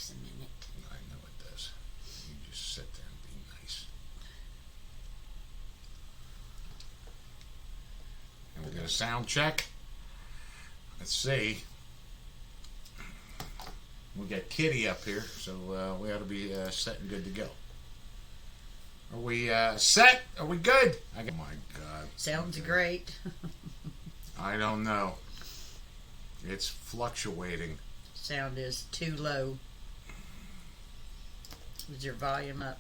takes a minute. I know it does. You just sit there and be nice. And we'll get a sound check. Let's see. We'll get Kitty up here, so we ought to be set and good to go. Are we set? Are we good? Oh my God. Sounds great. I don't know. It's fluctuating. Sound is too low. Is your volume up?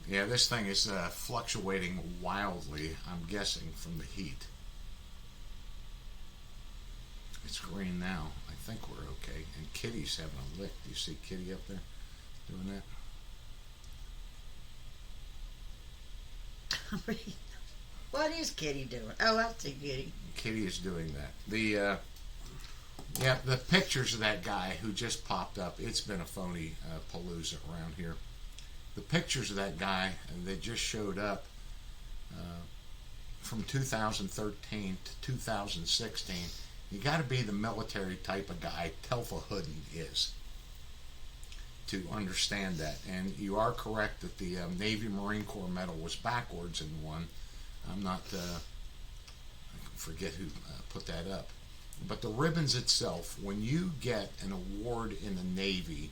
Yeah, this thing is fluctuating wildly, I'm guessing, from the heat. It's green now. I think we're okay. And Kitty's having a lick. Do you see Kitty up there doing that? What is Kitty doing? Oh, I see Kitty. Kitty is doing that. The pictures of that guy who just popped up, it's been a phony palooza around here. The pictures of that guy that just showed up from 2013 to 2016, you got to be the military type of guy Telfa Hooden is to understand that. And you are correct that the Navy Marine Corps medal was backwards in one. I'm not, I forget who put that up. But the ribbons itself, when you get an award in the Navy,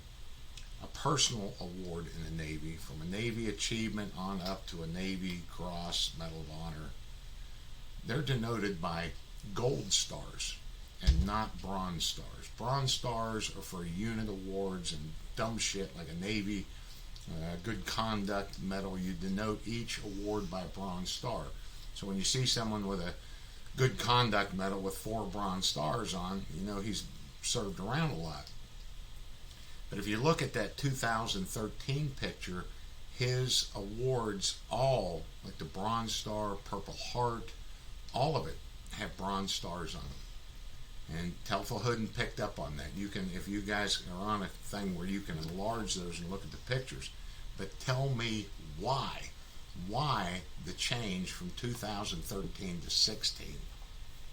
a personal award in the Navy, from a Navy achievement on up to a Navy Cross, Medal of Honor, they're denoted by gold stars and not bronze stars. Bronze stars are for unit awards and dumb shit like a Navy good conduct medal. You denote each award by a bronze star. So when you see someone with a good conduct medal with 4 bronze stars on, you know he's served around a lot. But if you look at that 2013 picture, his awards all, like the Bronze Star, Purple Heart, all of it have bronze stars on them. And Telfa Hooden picked up on that. You can, if you guys are on a thing where you can enlarge those and look at the pictures, but tell me why the change from 2013 to 16?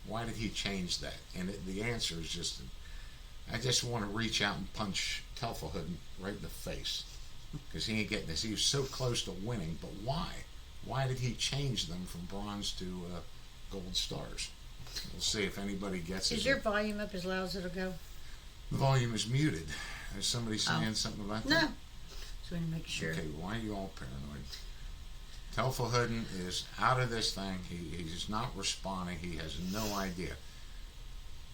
Why did he change that? And the answer is just, I just want to reach out and punch Telfa Hooden right in the face, because he ain't getting this. He was so close to winning, but why? Why did he change them from bronze to gold stars? We'll see if anybody gets it. Is your volume up as loud as it'll go? The volume is muted. Is somebody saying something about that? No. So we need to make sure. Okay, why are you all paranoid? Telfa Hooden is out of this thing. He's not responding. He has no idea.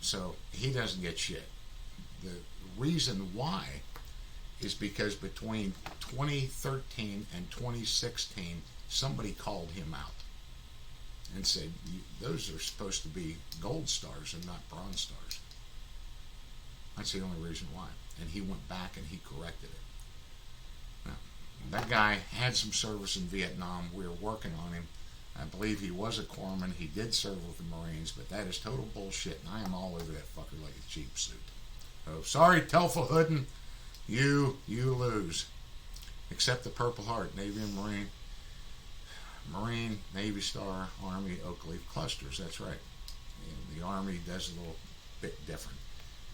So he doesn't get shit. The reason why is because between 2013 and 2016, somebody called him out and said, those are supposed to be gold stars and not bronze stars. That's the only reason why. And he went back and he corrected it. Now, that guy had some service in Vietnam. We were working on him. I believe he was a corpsman. He did serve with the Marines, but that is total bullshit, and I am all over that fucker like a cheap suit. Oh, sorry, Telfa Hooden, you lose. Except the Purple Heart, Navy and Marine, Navy Star, Army, Oak Leaf clusters. That's right. And the Army does a little bit different.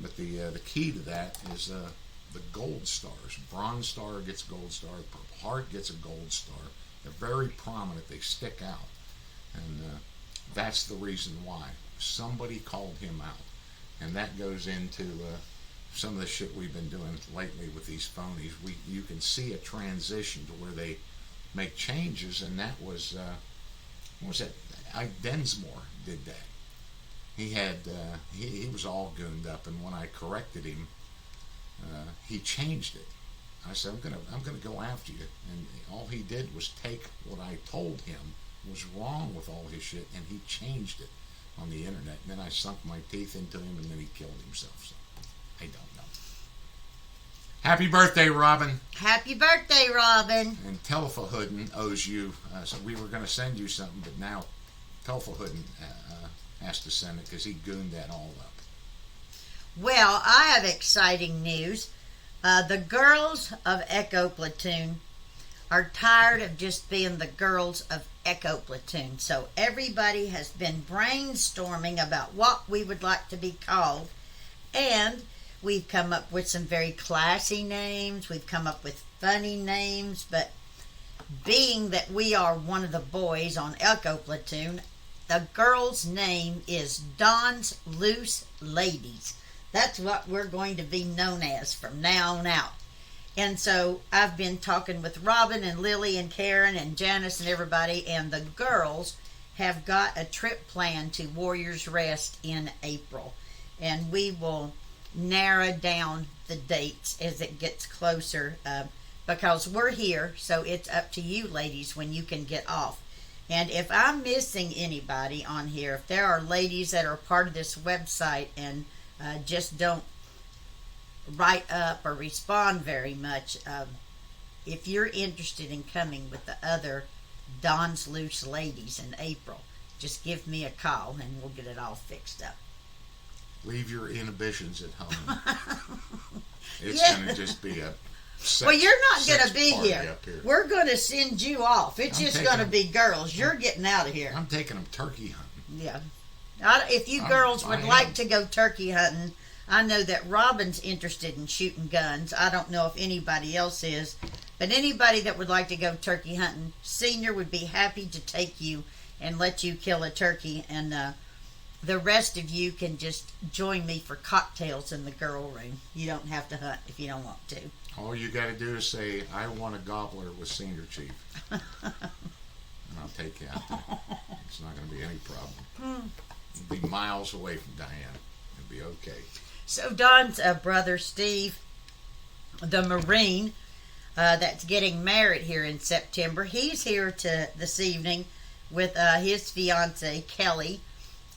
But the key to that is the gold stars. Bronze Star gets a gold star. Purple Heart gets a gold star. They're very prominent. They stick out. And that's the reason why. Somebody called him out. And that goes into some of the shit we've been doing lately with these phonies. You can see a transition to where they make changes, and that was what was that? Ike Densmore did that. He had he was all gooned up, and when I corrected him, he changed it. I said, I'm gonna go after you, and all he did was take what I told him was wrong with all his shit, and he changed it on the internet. And then I sunk my teeth into him, and then he killed himself. So I don't know. Happy birthday, Robin. Happy birthday, Robin. And Telfa Hooden owes you. So we were going to send you something, but now Telfa Hooden has to send it because he gooned that all up. Well, I have exciting news. The girls of Echo Platoon are tired of just being the girls of Echo Platoon. So everybody has been brainstorming about what we would like to be called. And We've come up with some very classy names. We've come up with funny names, but being that we are one of the boys on Echo Platoon, the girl's name is Don's Loose Ladies. That's what we're going to be known as from now on out. And so I've been talking with Robin and Lily and Karen and Janice and everybody, and the girls have got a trip planned to Warriors Rest in April. And we will narrow down the dates as it gets closer because we're here, so it's up to you ladies when you can get off. And if I'm missing anybody on here, if there are ladies that are part of this website and just don't write up or respond very much, if you're interested in coming with the other Don's Loose Ladies in April, just give me a call and we'll get it all fixed up. Leave your inhibitions at home. It's Yeah. going to just be a sex, Well, you're not going sex to be party here. up here. We're going to send you off. It's I'm just taking going to them- be girls. You're getting out of here. I'm taking them turkey hunting. Yeah. If you girls would I like am. to go turkey hunting, I know that Robin's interested in shooting guns. I don't know if anybody else is. But anybody that would like to go turkey hunting, Senior would be happy to take you and let you kill a turkey. And the rest of you can just join me for cocktails in the girl room. You don't have to hunt if you don't want to. All you got to do is say, I want a gobbler with Senior Chief. And I'll take you out there. It's not going to be any problem. You'll be miles away from Diane. It'll be okay. So Don's brother, Steve, the Marine, that's getting married here in September, he's here this evening with his fiancée, Kelly.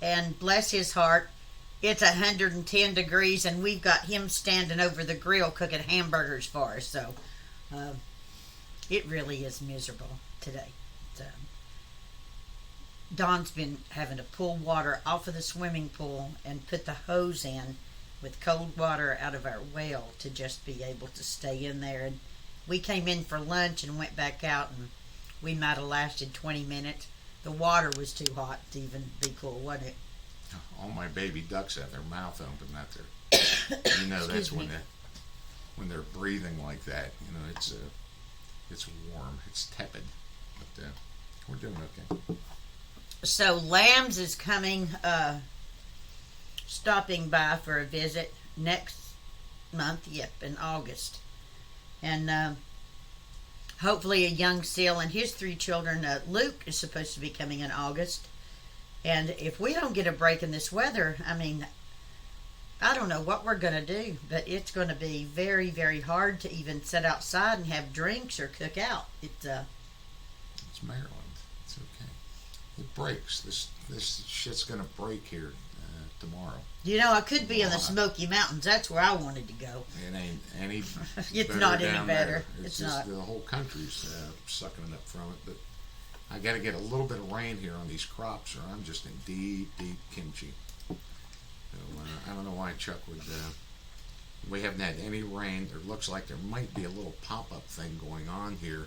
And bless his heart, it's 110 degrees, and we've got him standing over the grill cooking hamburgers for us. So it really is miserable today. Don's been having to pull water off of the swimming pool and put the hose in with cold water out of our well to just be able to stay in there. And we came in for lunch and went back out, and we might have lasted 20 minutes. The water was too hot to even be cool, wasn't it? All my baby ducks have their mouth open out there. You know, that's Excuse me. when they're breathing like that. You know, it's warm, it's tepid, but we're doing okay. So Lambs is coming, stopping by for a visit next month, in August. And hopefully a young seal and his 3 children. Luke is supposed to be coming in August. And if we don't get a break in this weather, I mean, I don't know what we're going to do, but it's going to be very, very hard to even sit outside and have drinks or cook out. It's Maryland. It's okay. It breaks. This shit's going to break here tomorrow. You know, I could be in the Smoky Mountains. That's where I wanted to go. It ain't any It's better not any down better. there. It's just not. The whole country's sucking it up from it. But I got to get a little bit of rain here on these crops, or I'm just in deep, deep kimchi. So I don't know why Chuck would. We haven't had any rain. There looks like there might be a little pop-up thing going on here,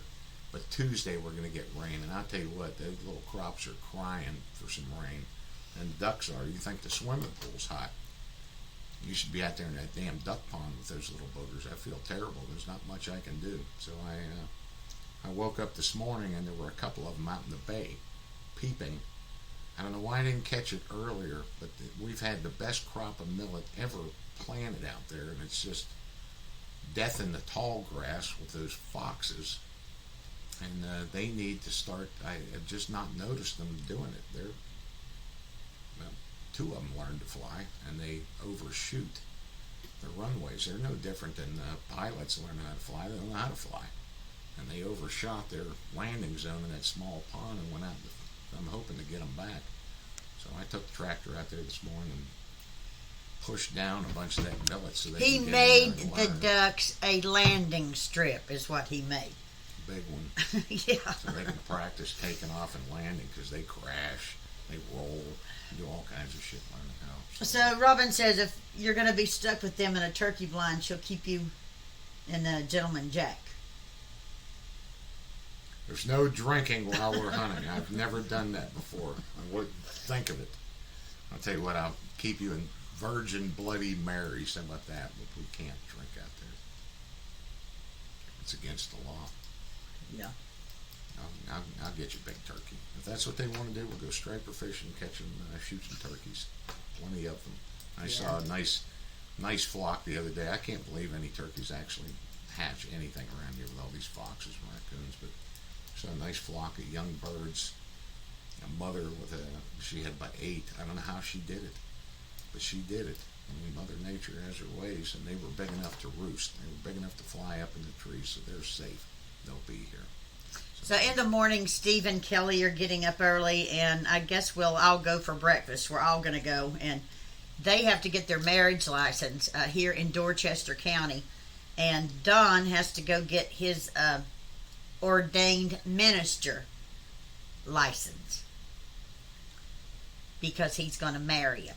but Tuesday we're going to get rain. And I'll tell you what, those little crops are crying for some rain. And the ducks are. You think the swimming pool's hot. You should be out there in that damn duck pond with those little boogers. I feel terrible. There's not much I can do. So I woke up this morning and there were a couple of them out in the bay peeping. I don't know why I didn't catch it earlier, but we've had the best crop of millet ever planted out there, and it's just death in the tall grass with those foxes. And they need to start. I have just not noticed them doing it. Well, 2 of them learned to fly, and they overshoot the runways. They're no different than pilots learning how to fly. They don't know how to fly. And they overshot their landing zone in that small pond and went out. I'm hoping to get them back. So I took the tractor out there this morning and pushed down a bunch of that millet so they He can get made in the ducks a landing strip, is what he made. big one. Yeah. So they can practice taking off and landing, because they crash, they roll, do all kinds of shit learning how. So Robin says if you're going to be stuck with them in a turkey blind, she'll keep you in the gentleman jack. There's no drinking while we're hunting. I've never done that before. I would think of it. I'll tell you what, I'll keep you in Virgin Bloody Marys. How about that? But we can't drink out there. It's against the law. Yeah. I'll get you big turkey. If that's what they want to do, we'll go striper fishing, catch them, shoot some turkeys. Plenty of them. I saw a nice flock the other day. I can't believe any turkeys actually hatch anything around here with all these foxes and raccoons, but I saw a nice flock of young birds. A mother she had about 8. I don't know how she did it, but she did it. I mean, Mother Nature has her ways, and they were big enough to roost. They were big enough to fly up in the trees, so they're safe. They'll be here. So in the morning, Steve and Kelly are getting up early, and I guess we'll all go for breakfast. We're all going to go, and they have to get their marriage license here in Dorchester County, and Don has to go get his ordained minister license because he's going to marry him.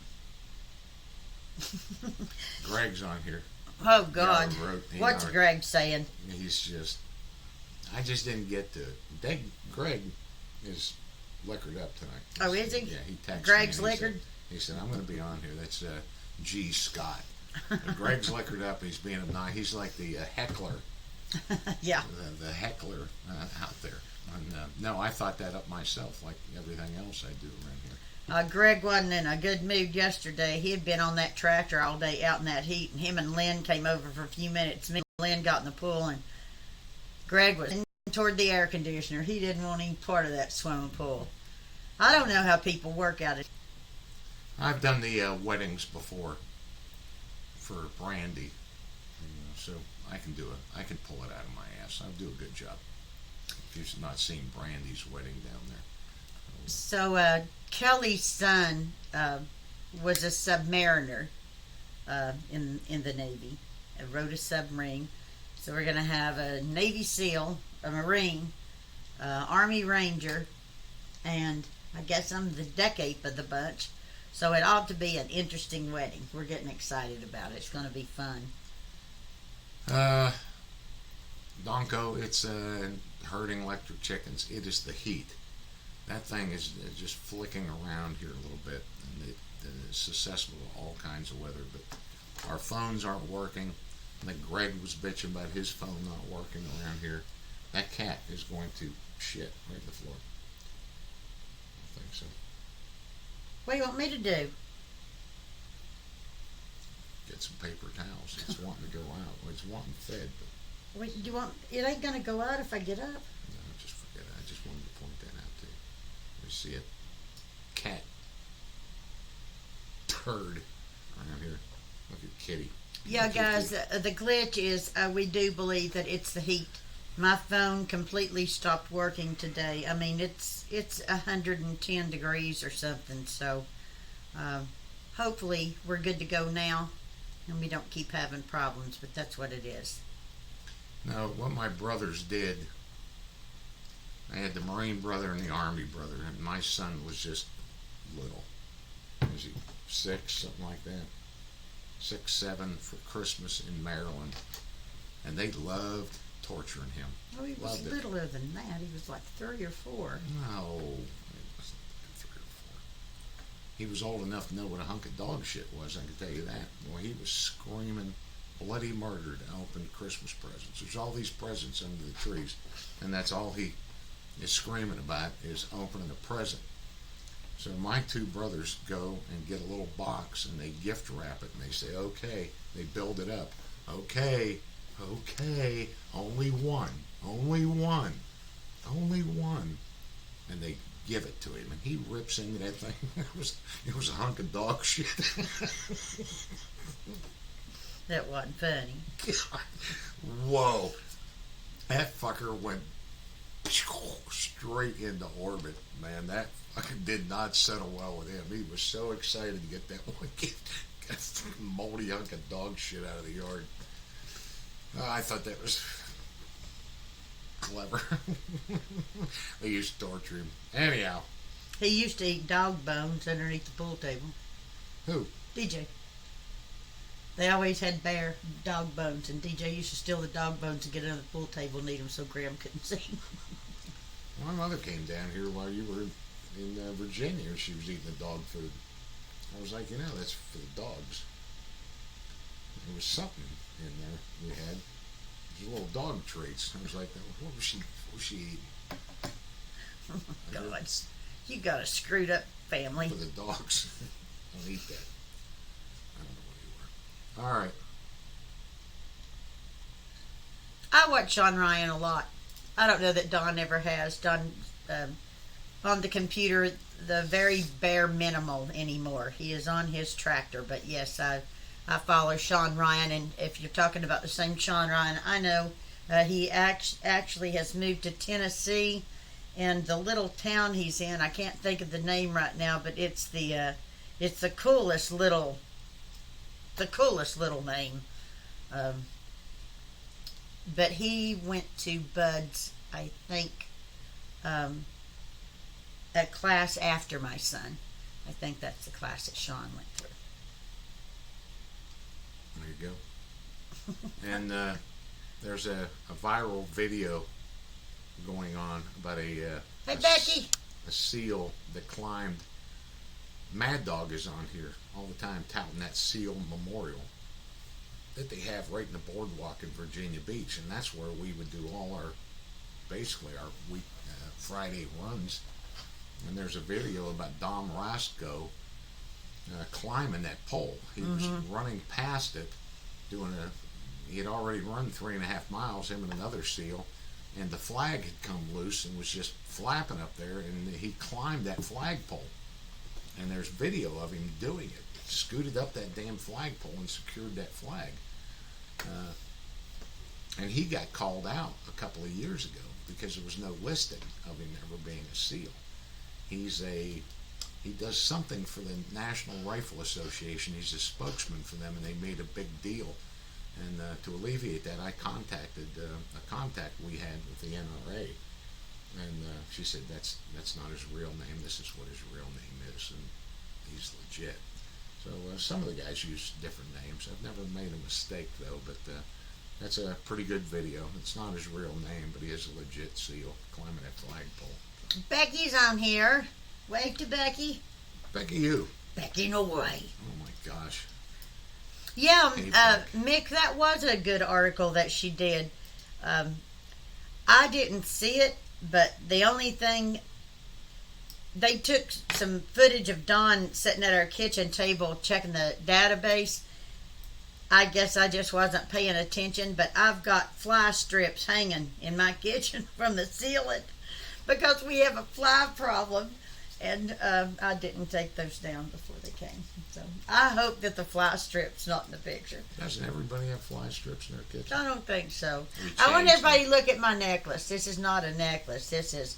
Greg's on here. Oh, God. What's Greg? Greg saying? I just didn't get to it. Greg is liquored up tonight. Oh, is he? Yeah, he texted Greg's me. liquored? He said, I'm going to be on here. That's G. Scott. Greg's liquored up. He's being obnoxious. He's like the heckler. Yeah. The heckler out there. And, no, I thought that up myself, like everything else I do around here. Greg wasn't in a good mood yesterday. He had been on that tractor all day out in that heat, and him and Lynn came over for a few minutes. Me and Lynn got in the pool, and Greg was toward the air conditioner. He didn't want any part of that swimming pool. I don't know how people work out it. I've done the weddings before for Brandy, so I can pull it out of my ass. I'll do a good job. If you've not seen Brandy's wedding down there. So Kelly's son was a submariner in the Navy. Rode a submarine. So we're going to have a Navy SEAL, a Marine, Army Ranger, and I guess I'm the deck ape of the bunch. So it ought to be an interesting wedding. We're getting excited about it. It's going to be fun. Donko, it's herding electric chickens. It is the heat. That thing is just flicking around here a little bit, and it is susceptible to all kinds of weather. But our phones aren't working. And then Greg was bitching about his phone not working around here. That cat is going to shit right in the floor. I think so. What do you want me to do? Get some paper towels. It's wanting to go out. It's wanting fed, but Wait, do you want? It ain't going to go out if I get up. no, just forget it. I just wanted to point that out to you. You see it? Cat turd around here. Look at Kitty. Yeah, guys, the glitch is we do believe that it's the heat. My phone completely stopped working today. I mean, it's 110 degrees or something, so hopefully we're good to go now and we don't keep having problems, but that's what it is. Now, what my brothers did, I had the Marine brother and the Army brother, and my son was just little. Was he 6, something like that? 6, 7 for Christmas in Maryland, and they loved torturing him. Oh, he was Loved it. littler than that. He was like 3 or 4. No, it wasn't 3 or 4. He was old enough to know what a hunk of dog shit was, I can tell you that. Boy, he was screaming bloody murder to open Christmas presents. There's all these presents under the trees, and that's all he is screaming about is opening a present. So my 2 brothers go and get a little box, and they gift wrap it, and they say, okay, they build it up. Okay, only one, only one. And they give it to him, and he rips into that thing. It was a hunk of dog shit. That wasn't funny. God. Whoa. That fucker went straight into orbit, man. That fucking did not settle well with him. He was so excited to get that one moldy hunk of dog shit out of the yard. I thought that was clever. They used to torture him. Anyhow. He used to eat dog bones underneath the pool table. Who? DJ. They always had bare dog bones, and DJ used to steal the dog bones and get under the pool table and eat them so Graham couldn't see them. My mother came down here while you were in Virginia. She was eating the dog food. I was like, that's for the dogs. There was something in there we had. There's little dog treats. I was like, what was she eating? Oh my God. You got a screwed up family. For the dogs. Don't eat that. I don't know what you were. All right. I watch Sean Ryan a lot. I don't know that Don ever has. Don, on the computer, the very bare minimal anymore. He is on his tractor. But yes, I follow Sean Ryan. And if you're talking about the same Sean Ryan, I know he actually has moved to Tennessee. And the little town he's in, I can't think of the name right now, but it's the coolest little name. But he went to Bud's, I think, a class after my son. I think that's the class that Sean went through. There you go. And there's a viral video going on about Hey, Becky. A seal that climbed. Mad Dog is on here all the time touting that seal memorial that they have right in the boardwalk in Virginia Beach, and that's where we would do all our week Friday runs. And there's a video about Dom Roscoe climbing that pole. He was running past it, he had already run 3.5 miles, him and another seal, and the flag had come loose and was just flapping up there, and he climbed that flagpole. And there's video of him doing it. Scooted up that damn flagpole and secured that flag. And he got called out a couple of years ago because there was no listing of him ever being a SEAL. He does something for the National Rifle Association. He's a spokesman for them, and they made a big deal. And to alleviate that, I contacted a contact we had with the NRA, and she said that's not his real name. This is what his real name is, and he's legit. So some of the guys use different names. I've never made a mistake though, but that's a pretty good video. It's not his real name, but he is a legit SEAL climbing that flagpole. Becky's on here. Wave to Becky. Becky who? Becky Norway. Oh my gosh. Yeah, Mick, that was a good article that she did. I didn't see it, but the only thing, they took some footage of Dawn sitting at our kitchen table checking the database. I guess I just wasn't paying attention, but I've got fly strips hanging in my kitchen from the ceiling because we have a fly problem. And I didn't take those down before they came. So I hope that the fly strip's not in the picture. Doesn't everybody have fly strips in their kitchen? I don't think so. I want everybody to look at my necklace. This is not a necklace. It's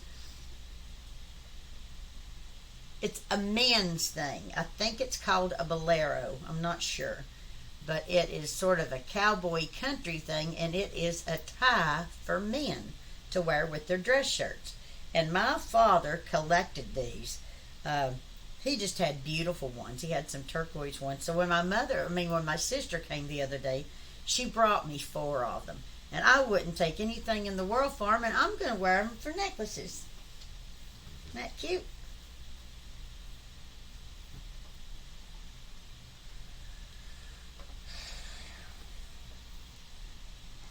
a men's thing. I think it's called a bolero. I'm not sure. But it is sort of a cowboy country thing, and it is a tie for men to wear with their dress shirts. And my father collected these. He just had beautiful ones. He had some turquoise ones. So when my sister came the other day, she brought me 4 of them. And I wouldn't take anything in the world for them, and I'm going to wear them for necklaces. Isn't that cute?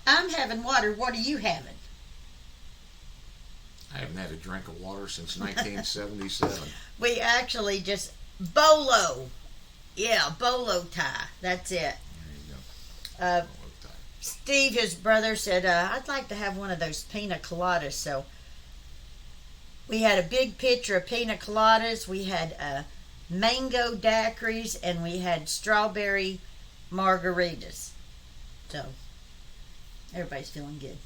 I'm having water. What are you having? I haven't had a drink of water since 1977. We actually just bolo. Yeah, bolo tie. That's it. There you go. Steve, his brother, said, I'd like to have one of those pina coladas. So we had a big pitcher of pina coladas. We had mango daiquiris, and we had strawberry margaritas. So everybody's feeling good.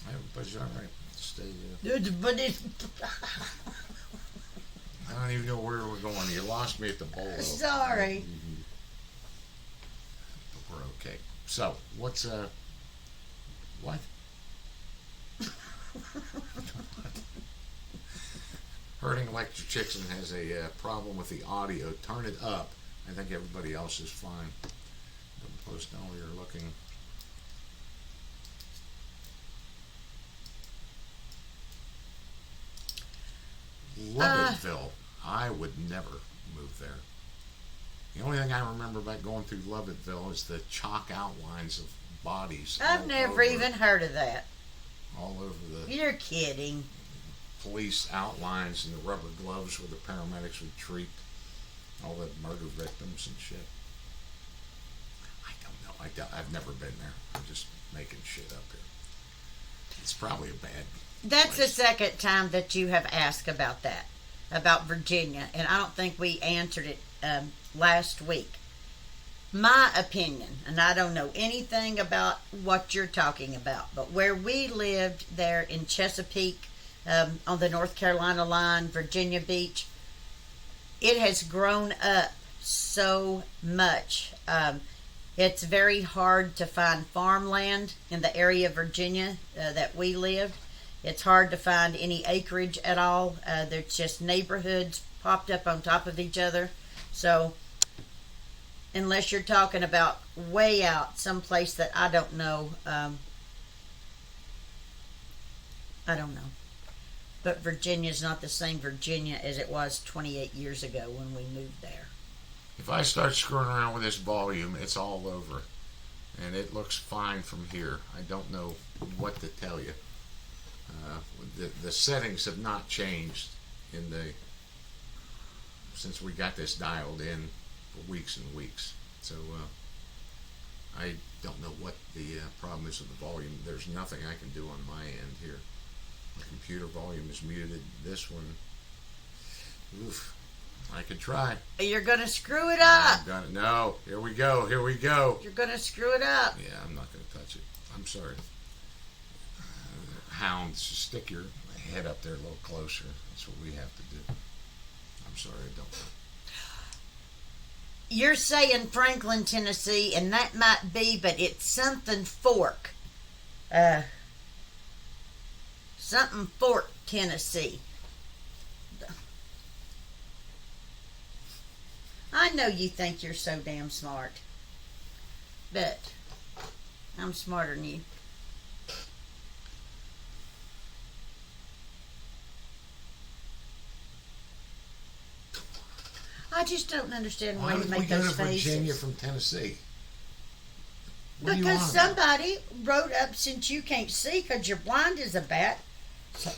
Everybody's all right. But I don't even know where we're going. You lost me at the bolo. Sorry. But we're okay. So, what's what? Herding Electric Chicken has a problem with the audio. Turn it up. I think everybody else is fine. Post now you're looking. Lovettville. I would never move there. The only thing I remember about going through Lovettville is the chalk outlines of bodies. I've never even heard of that. All over the You're kidding. police outlines and the rubber gloves where the paramedics would treat all the murder victims and shit. I don't know. I've never been there. I'm just making shit up here. It's probably a bad That's place. the second time that you have asked about that, about Virginia, and I don't think we answered it last week. My opinion, and I don't know anything about what you're talking about, but where we lived there in Chesapeake, on the North Carolina line, Virginia Beach, it has grown up so much. It's very hard to find farmland in the area of Virginia that we lived. It's hard to find any acreage at all. There's just neighborhoods popped up on top of each other. So, unless you're talking about way out, someplace that I don't know, I don't know. But Virginia's not the same Virginia as it was 28 years ago when we moved there. If I start screwing around with this volume, it's all over. And it looks fine from here. I don't know what to tell you. The settings have not changed since we got this dialed in for weeks and weeks. So I don't know what the problem is with the volume. There's nothing I can do on my end here. The computer volume is muted. This one, oof, I could try. You're going to screw it up. No, here we go. You're going to screw it up. Yeah, I'm not going to touch it. I'm sorry. Hounds, stick your head up there a little closer. That's what we have to do. I'm sorry, I don't know. You're saying Franklin, Tennessee, and that might be, but it's something Fork. Something Fork, Tennessee. I know you think you're so damn smart, but I'm smarter than you. I just don't understand why you would we make go those to Virginia faces. from Tennessee? What are you Because on about? somebody wrote up, since you can't see because you're blind as a bat,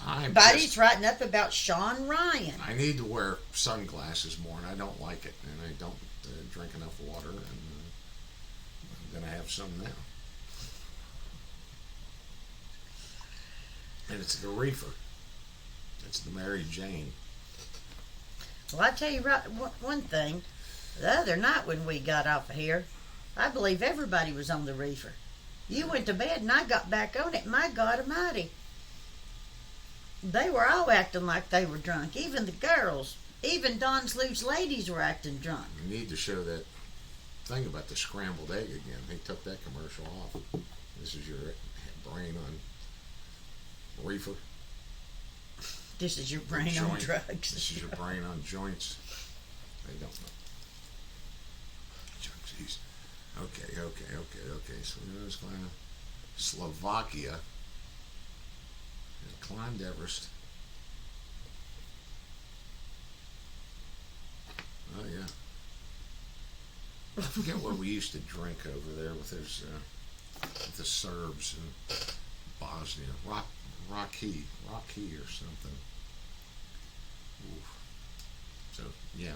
I'm somebody's just- writing up about Sean Ryan. I need to wear sunglasses more, and I don't like it, and I don't drink enough water, and I'm going to have some now. And it's the reefer. It's the Mary Jane. Well, I tell you right, one thing. The other night when we got off of here, I believe everybody was on the reefer. You went to bed and I got back on it. My God Almighty. They were all acting like they were drunk. Even the girls. Even Don's Loose ladies were acting drunk. You need to show that thing about the scrambled egg again. They took that commercial off. This is your brain on reefer. This is your brain on drugs. This is your brain on joints. I don't know. Jeez. Okay. So we was going to Slovakia. And climbed Everest. Oh yeah. I forget what we used to drink over there with those, with the Serbs and Bosnia. Rocky or something. Oof. So yeah,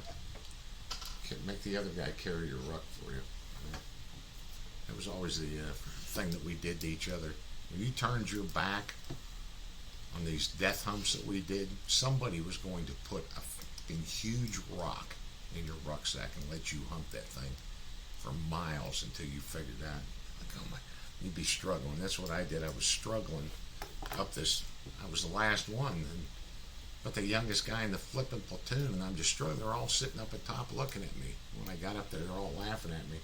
make the other guy carry your ruck for you. That was always the thing that we did to each other. When you turned your back on these death humps that we did, somebody was going to put a fucking huge rock in your rucksack and let you hump that thing for miles until you figured out. Like, oh my, you'd be struggling. That's what I did. I was struggling up this. I was the last one, but the youngest guy in the flipping platoon, and I'm just struggling. They're all sitting up at top looking at me. When I got up there, they're all laughing at me.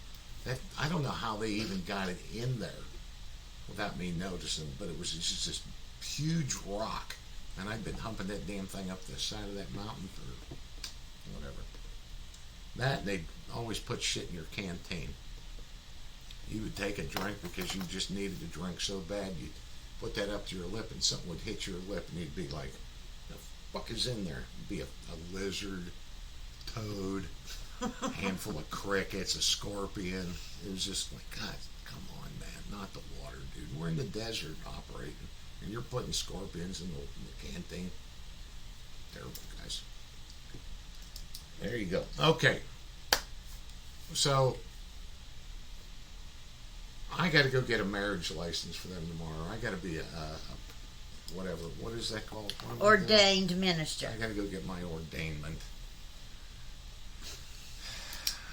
I don't know how they even got it in there without me noticing, but it was just this huge rock, and I'd been humping that damn thing up the side of that mountain for whatever. That, they'd always put shit in your canteen. You would take a drink because you just needed a drink so bad, you'd put that up to your lip and something would hit your lip and you'd be like, the fuck is in there? It'd be a lizard, toad, handful of crickets, a scorpion. It was just like, God, come on, man, not the water, dude. We're in the desert operating, and you're putting scorpions in the canteen. Terrible, guys. There you go. Okay. So, I got to go get a marriage license for them tomorrow. I got to be a whatever. What is that called? Ordained minister. I got to go get my ordainment.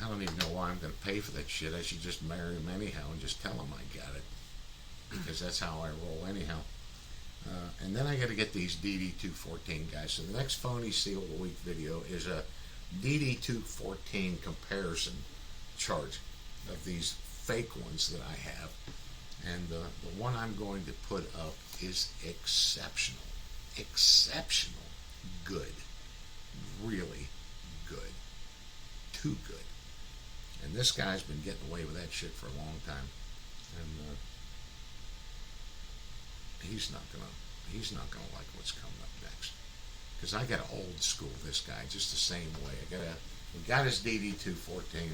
I don't even know why I'm going to pay for that shit. I should just marry him anyhow and just tell him I got it. Because that's how I roll anyhow. And then I got to get these DD214 guys. So the next phony seal of the week video is a DD214 comparison chart of these fake ones that I have. And the one I'm going to put up is exceptional. Exceptional good. Really good. Too good. And this guy's been getting away with that shit for a long time. And he's not gonna like what's coming up next. Because I got to old school this guy just the same way. We got his DD214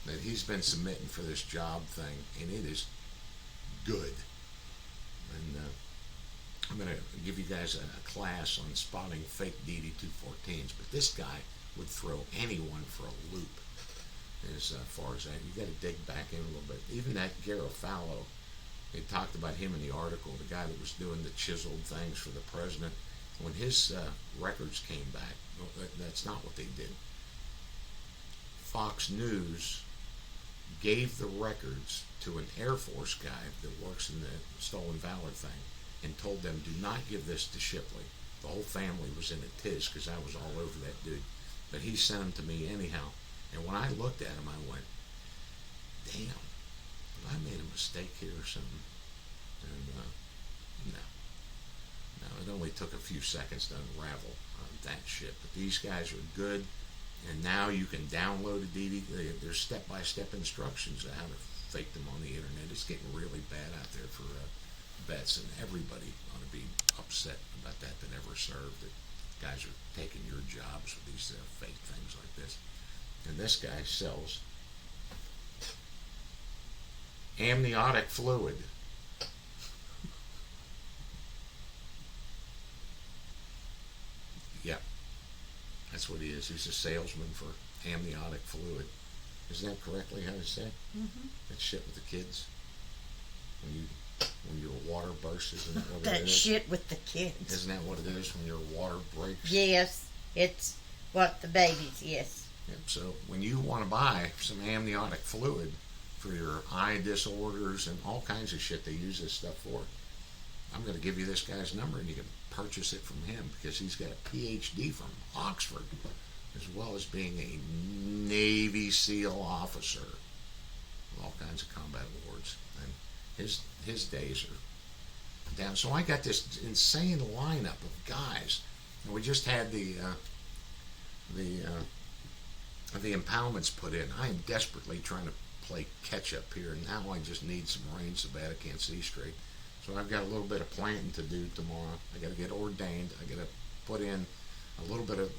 that he's been submitting for this job thing, and it is good. And I'm going to give you guys a class on spotting fake DD214s, but this guy would throw anyone for a loop as far as that. You got to dig back in a little bit. Even that Garofalo, they talked about him in the article, the guy that was doing the chiseled things for the president. When his records came back, that's not what they did. Fox News gave the records to an Air Force guy that works in the Stolen Valor thing and told them, do not give this to Shipley. The whole family was in a tiz because I was all over that dude. But he sent them to me anyhow. And when I looked at him, I went, damn, have I made a mistake here or something? And no. No, it only took a few seconds to unravel that shit. But these guys are good. And now you can download a DD. There's step-by-step instructions on how to fake them on the internet. It's getting really bad out there for vets, and everybody ought to be upset about that ever served. That guys are taking your jobs with these fake things like this. And this guy sells amniotic fluid. Yeah. That's what he is. He's a salesman for amniotic fluid. Isn't that correctly how to say? Mm-hmm. That shit with the kids. When your water bursts, isn't that what it is? That shit with the kids. Isn't that what it is when your water breaks? Yes, it's what the babies, yes. Yep, so when you want to buy some amniotic fluid for your eye disorders and all kinds of shit they use this stuff for, I'm going to give you this guy's number and you can purchase it from him because he's got a PhD from Oxford as well as being a Navy SEAL officer with all kinds of combat awards. And his days are down. So I got this insane lineup of guys. And we just had the impoundments put in. I am desperately trying to play catch up here, and now I just need some rain so bad I can't see straight. So I've got a little bit of planting to do tomorrow. I got to get ordained. I got to put in a little bit of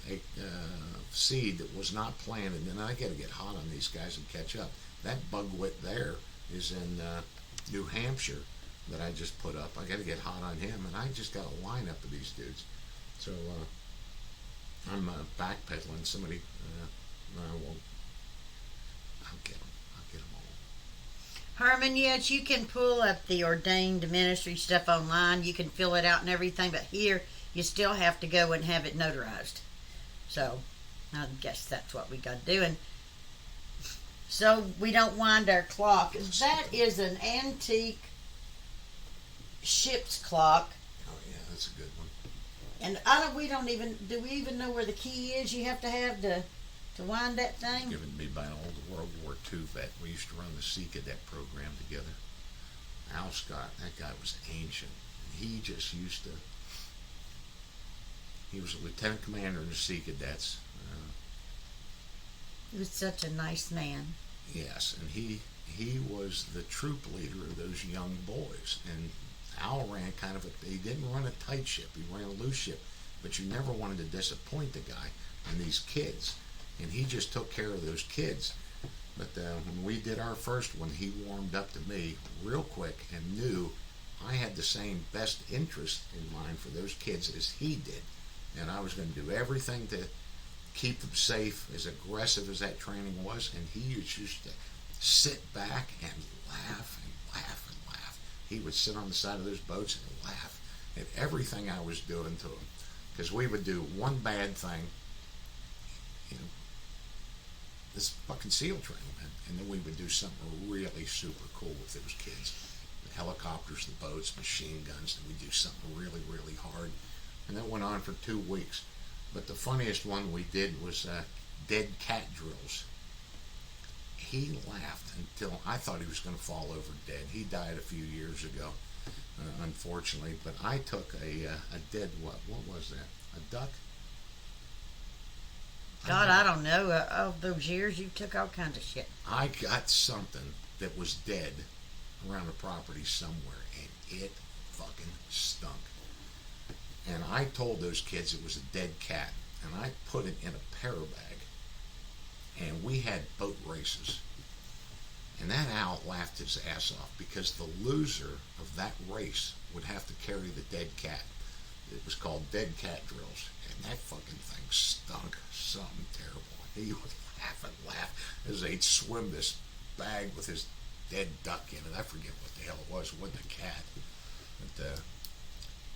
seed that was not planted, and then I got to get hot on these guys and catch up. That bugwit there is in New Hampshire that I just put up. I got to get hot on him, and I just got a lineup of these dudes. So I'm backpedaling. Somebody, I'll get them. I'll get them all. Herman, yes, you can pull up the ordained ministry stuff online. You can fill it out and everything, but here you still have to go and have it notarized. So I guess that's what we got to do. And so we don't wind our clock. That is an antique ship's clock. Oh yeah, that's a good one. And do we even know where the key is you have to wind that thing? Given to me by an old World War II vet. We used to run the Sea Cadet program together. Al Scott, that guy was ancient. He just used to. He was a lieutenant commander in the Sea Cadets. He was such a nice man. Yes, and he was the troop leader of those young boys. And Al ran he didn't run a tight ship, he ran a loose ship. But you never wanted to disappoint the guy and these kids. and he just took care of those kids. But when we did our first one, he warmed up to me real quick and knew I had the same best interest in mind for those kids as he did. And I was going to do everything to keep them safe, as aggressive as that training was. And he used to sit back and laugh and laugh and laugh. He would sit on the side of those boats and laugh at everything I was doing to him. Because we would do one bad thing, you know, this fucking SEAL training, man. And then we would do something really super cool with those kids. The helicopters, the boats, machine guns, and we'd do something really, really hard. And that went on for 2 weeks. But the funniest one we did was dead cat drills. He laughed until I thought he was going to fall over dead. He died a few years ago, unfortunately. But I took a dead, what was that? A duck? God, I don't know. All those years you took all kinds of shit. I got something that was dead around the property somewhere, and it fucking stunk. And I told those kids it was a dead cat, and I put it in a para bag, and we had boat races. And that owl laughed his ass off because the loser of that race would have to carry the dead cat. It was called dead cat drills, and that fucking thing stunk something terrible. He would laugh and laugh as they'd swim this bag with his dead duck in it. I forget what the hell it was. It wasn't a cat. But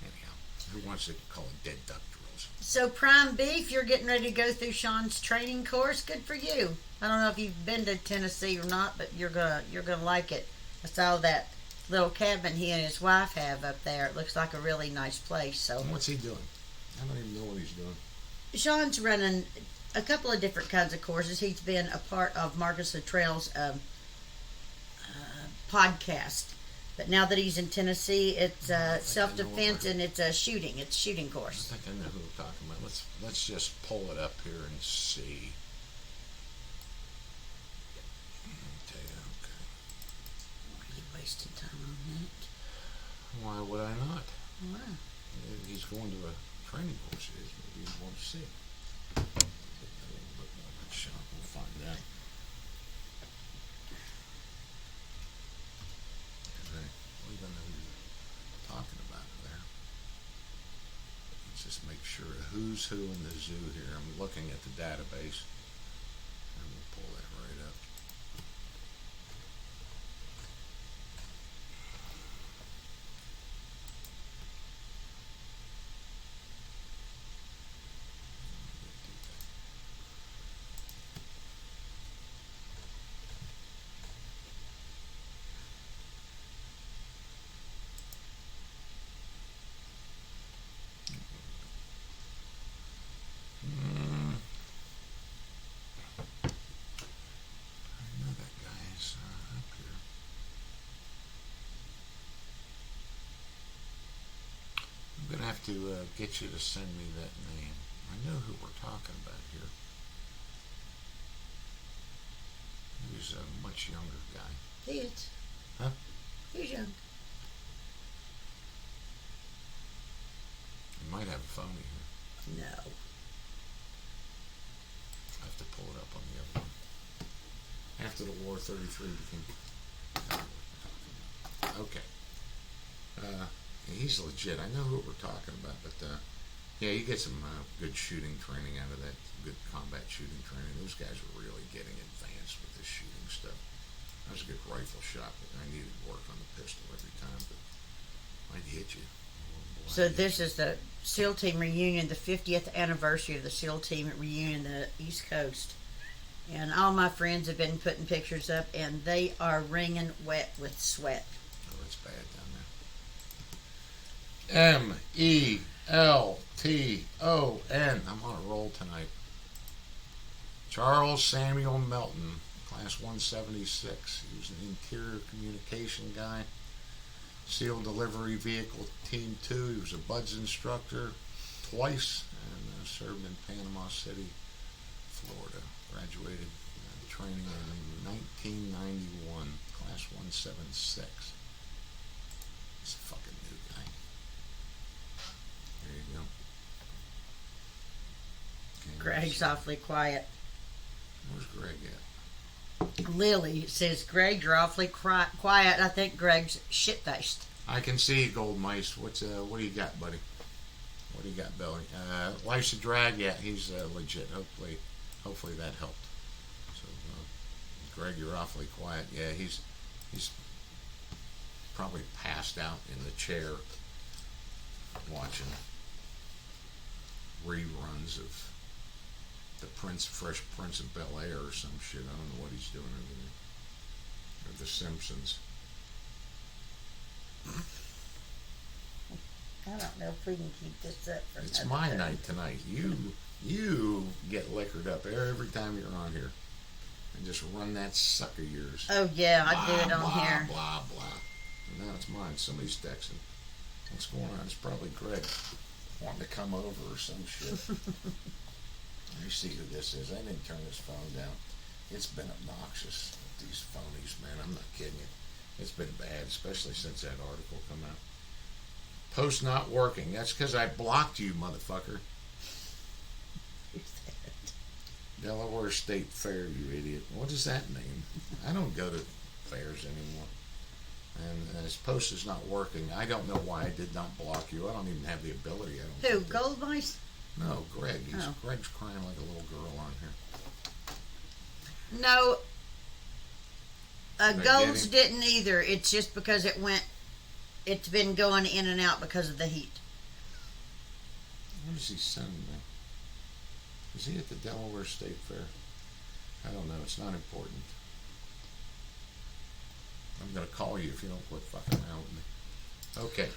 anyhow, who wants to call it dead duck drills? So Prime Beef, you're getting ready to go through Sean's training course. Good for you. I don't know if you've been to Tennessee or not, but you're gonna like it. I saw that little cabin he and his wife have up there. It looks like a really nice place. So What's he doing? I don't even know what he's doing. Sean's running a couple of different kinds of courses. He's been a part of Marcus Luttrell's podcast. But now that he's in Tennessee, it's self-defense and it's a shooting. It's a shooting course. I think I know who we're talking about. Let's just pull it up here and see. Okay. Why are you wasting time on that? Why would I not? Why? He's going to a training course. Maybe he wants to see. A little bit more of that shot. We'll find out. Okay. We don't know who you're talking about there. Let's just make sure who's who in the zoo here. I'm looking at the database, and we'll pull that right up. I know that guy is up here. I'm gonna have to get you to send me that name. I know who we're talking about here. He's a much younger guy. He is. Huh? He's young. He might have a phony here. No. I have to pull it up on the other one. After the war, 33 became. Okay. He's legit. I know who we're talking about, but yeah, you get some good shooting training out of that. Good combat shooting training. Those guys are really getting advanced with this shooting stuff. I was a good rifle shot, but I needed work on the pistol every time. But I'd hit you. So this is the SEAL Team reunion, the 50th anniversary of the SEAL Team reunion in the East Coast. And all my friends have been putting pictures up, and they are wringing wet with sweat. Oh, it's bad down there. Melton. I'm on a roll tonight. Charles Samuel Melton, class 176. He was an interior communication guy. SEAL Delivery Vehicle Team 2. He was a BUDS instructor twice and served in Panama City, Florida. Graduated training in 1991, class 176. He's a fucking new guy. There you go. Okay, Greg's awfully quiet. Greg at? Lily says, Greg, you're awfully quiet. I think Greg's shit-faced. I can see you, Gold Mice. What do you got, buddy? What do you got, Billy? Life's a drag. Yeah, he's legit. Hopefully that helped. So, Greg, you're awfully quiet. Yeah, he's probably passed out in the chair watching reruns of the Fresh Prince of Bel-Air or some shit. I don't know what he's doing over there. Or The Simpsons. I don't know if we can keep this up for It's my night tonight. You get liquored up every time you're on here. And just run that suck of yours. Oh, yeah, I do it on blah, here. Blah, blah. And now it's mine. Somebody's texting. What's going on? It's probably Greg wanting to come over or some shit. Let me see who this is. I didn't turn this phone down. It's been obnoxious. These phonies, man. I'm not kidding you. It's been bad, especially since that article come out. Post not working. That's because I blocked you, motherfucker. Delaware State Fair, you idiot. What does that mean? I don't go to fairs anymore. And his post is not working. I don't know why I did not block you. I don't even have the ability. I don't. Who, Gold Mice? No, Greg. Oh. Greg's crying like a little girl on here. No, Did I Gold's get didn't either. It's just because it's been going in and out because of the heat. What is he sending me? Is he at the Delaware State Fair? I don't know. It's not important. I'm going to call you if you don't quit fucking around with me. Okay.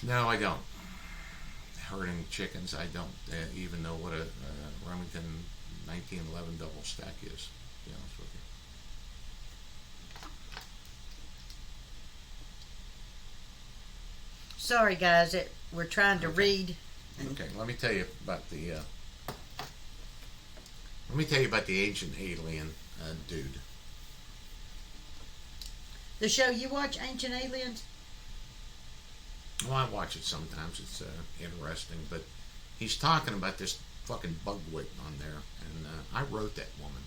No, I don't. Herding chickens, I don't even know what a Remington 1911 double stack is, to be honest with you. Sorry, guys. We're trying to read. Okay, let me tell you about the ancient alien dude. The show you watch, Ancient Aliens? Well, I watch it sometimes. It's interesting, but he's talking about this fucking bugwit on there, and I wrote that woman.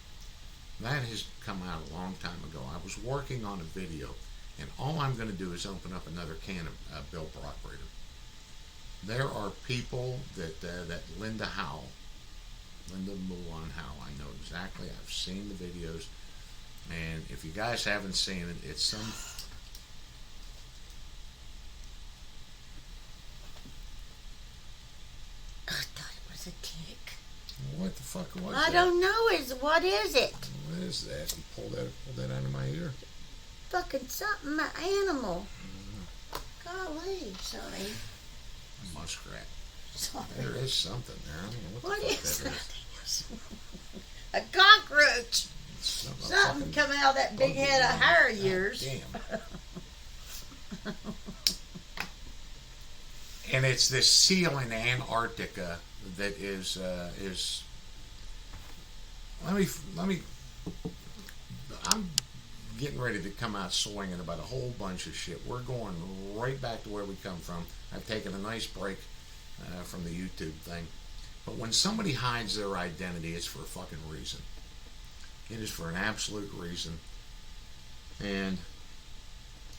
That has come out a long time ago. I was working on a video, and all I'm going to do is open up another can of Bill Brockbrader. There are people that Linda Mulan Howe, I know exactly. I've seen the videos, and if you guys haven't seen it, it's some. I thought it was a tick. What the fuck was I that? don't know. What is it? What is that? You pull that out of my ear. Fucking something, an animal. Golly, sorry. A muskrat. Sorry. There is something there. I don't know What the fuck is that that? is. A cockroach. It's Something come out of that big head of hair of yours. Damn. And it's this seal in Antarctica that is. Let me. I'm getting ready to come out swinging about a whole bunch of shit. We're going right back to where we come from. I've taken a nice break from the YouTube thing. But when somebody hides their identity, it's for a fucking reason. It is for an absolute reason. And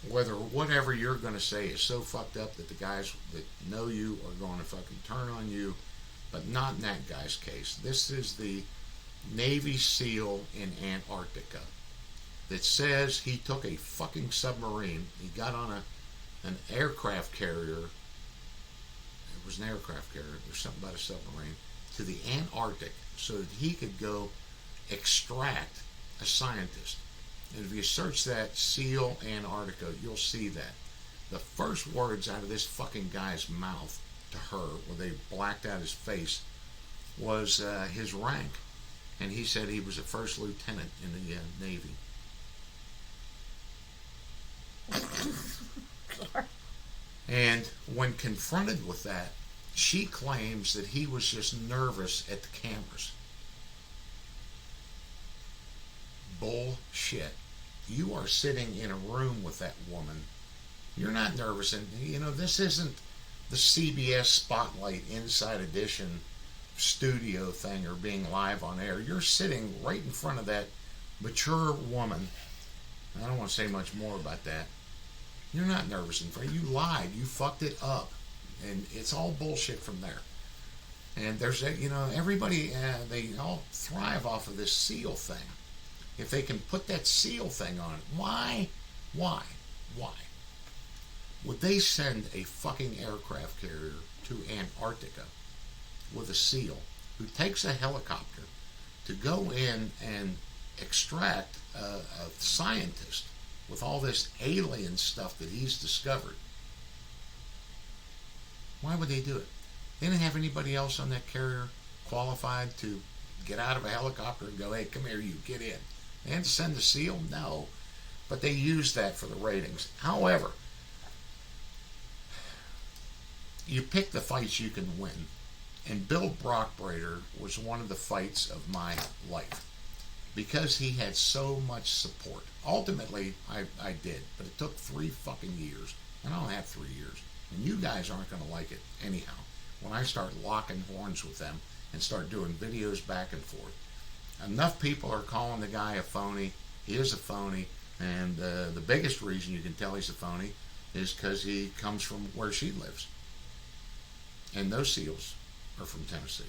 whatever you're going to say is so fucked up that the guys that know you are going to fucking turn on you. But not in that guy's case. This is the Navy SEAL in Antarctica that says he took a fucking submarine. He got on an aircraft carrier. It was an aircraft carrier. There's something about a submarine to the Antarctic so that he could go extract a scientist. And if you search that SEAL Antarctica, you'll see that. The first words out of this fucking guy's mouth to her, when they blacked out his face, was his rank. And he said he was a first lieutenant in the Navy. And when confronted with that, she claims that he was just nervous at the cameras. Bullshit. You are sitting in a room with that woman. You're not nervous. And, this isn't the CBS Spotlight Inside Edition studio thing or being live on air. You're sitting right in front of that mature woman. I don't want to say much more about that. You're not nervous in front. You lied. You fucked it up. And it's all bullshit from there. And there's, everybody, they all thrive off of this seal thing. If they can put that seal thing on it, why would they send a fucking aircraft carrier to Antarctica with a seal who takes a helicopter to go in and extract a scientist with all this alien stuff that he's discovered? Why would they do it? They didn't have anybody else on that carrier qualified to get out of a helicopter and go, hey, come here, you, get in. They had to send the SEAL? No. But they used that for the ratings. However, you pick the fights you can win. And Bill Brockbrader was one of the fights of my life because he had so much support. Ultimately, I did, but it took 3 fucking years. And I don't have 3 years. And you guys aren't going to like it anyhow. When I start locking horns with them and start doing videos back and forth. Enough people are calling the guy a phony. He is a phony. And the biggest reason you can tell he's a phony is because he comes from where she lives. And those SEALs are from Tennessee.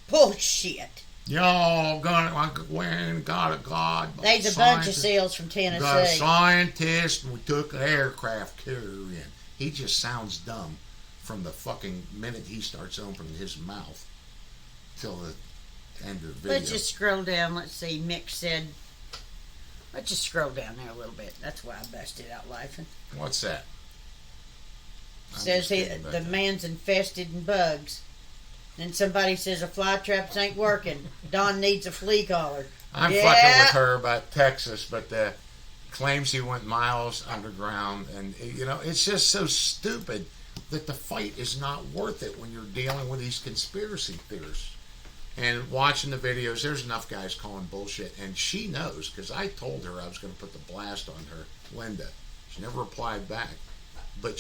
Bullshit. Y'all gonna win, God of God. There's a bunch of SEALs from Tennessee. Got a scientist, and we took an aircraft carrier in. He just sounds dumb from the fucking minute he starts opening his mouth till the end of the video. Let's just scroll down. Let's see. Mick said, let's just scroll down there a little bit. That's why I busted out laughing. What's that? Says the man's infested in bugs. Then somebody says a fly trap ain't working. Don needs a flea collar. I'm fucking with her about Texas, but claims he went miles underground, and it's just so stupid that the fight is not worth it when you're dealing with these conspiracy theorists. And watching the videos, there's enough guys calling bullshit, and she knows because I told her I was going to put the blast on her, Linda. She never replied back, but